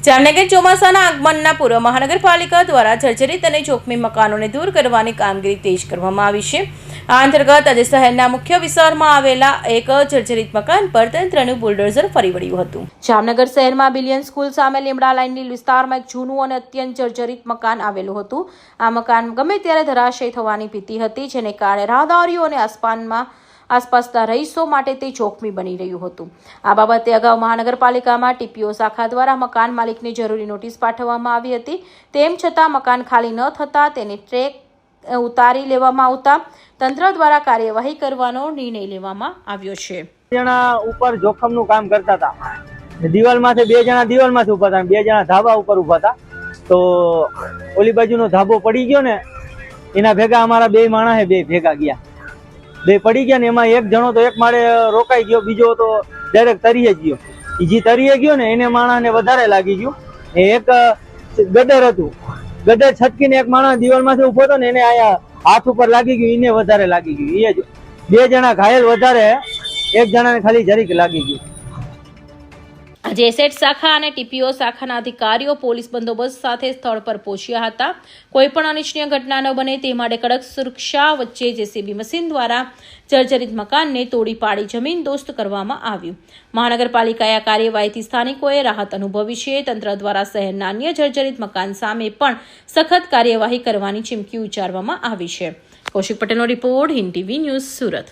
જામનગર ચોમાસાના આગમનના પૂર્વ મહાનગરપાલિકા દ્વારા જર્જરિત અને જોખમી મકાનોને દૂર કરવાની કામગીરી તેજ કરવામાં આવી છે। આ અંતર્ગત આજે શહેરના મુખ્ય વિસ્તારમાં આવેલા એક જર્જરિત મકાન પર તંત્રનું બુલડોઝર ફરી વળ્યું હતું। જામનગર શહેરમાં બિલિયન સ્કૂલ સામે લીમડા લાઇનની વિસ્તારમાં એક જૂનું અને અત્યંત જર્જરિત મકાન આવેલું હતું। આ મકાન ગમે ત્યારે ધરાશયી થવાની ભીતિ હતી, જેને કારણે રાહદારીઓ અને આસપાસના રહીશો માટે તે જોખમી બની રહ્યું હતું। આ બાબતે અગાઉ મહાનગરપાલિકામાં ટીપીઓ શાખા દ્વારા મકાન માલિકને જરૂરી નોટિસ પાઠવવામાં આવી હતી। તેમ છતાં મકાન ખાલી ન થતાં તેને ટ્રેક ઉતારી લેવામાં આવતા તંત્ર દ્વારા કાર્યવાહી કરવાનો નિર્ણય લેવામાં આવ્યો છે। જણા ઉપર જોખમનું કામ કરતા હતા। દિવાલમાંથી બે જણા દિવાલમાંથી ઉભા હતા, બે જણા ધાબા ઉપર ઉભા હતા। તો ઓલી બાજુનો ધાબો પડી ગયો ને, એના ભેગા અમારા બે માણસે બે ભેગા ગયા, બે પડી ગયા ને એમાં એક જણો તો એક માળે રોકાઈ ગયો, બીજો તો ડાયરેક્ટ તરીએ જ ગયો। જે તરીએ ગયો ને એને માણસને વધારે લાગી ગયું। એક ગડર હતું, ગડર છટકીને એક માણસ દિવાલમાંથી ઉભો હતો ને એને આયા હાથ ઉપર લાગી ગયું, એને વધારે લાગી ગયું। એ જ બે જણા ઘાયલ વધારે, એક જણાને ખાલી જરીક લાગી ગયું। આજે એસેટ શાખા અને ટીપીઓ શાખાના અધિકારીઓ પોલીસ બંદોબસ્ત સાથે સ્થળ પર પહોંચ્યા હતા। કોઈપણ અનિચ્છનીય ઘટના ન બને તે માટે કડક સુરક્ષા વચ્ચે જેસીબી મશીન દ્વારા જર્જરિત મકાનને તોડી પાડી જમીન દોસ્ત કરવામાં આવ્યું। મહાનગરપાલિકાએ આ કાર્યવાહીથી સ્થાનિકોએ રાહત અનુભવી છે। તંત્ર દ્વારા શહેરના અન્ય જર્જરિત મકાન સામે પણ સખત કાર્યવાહી કરવાની ચીમકી ઉચ્ચારવામાં આવી છે। કૌશિક પટેલનો report, Hind TV news, Surat.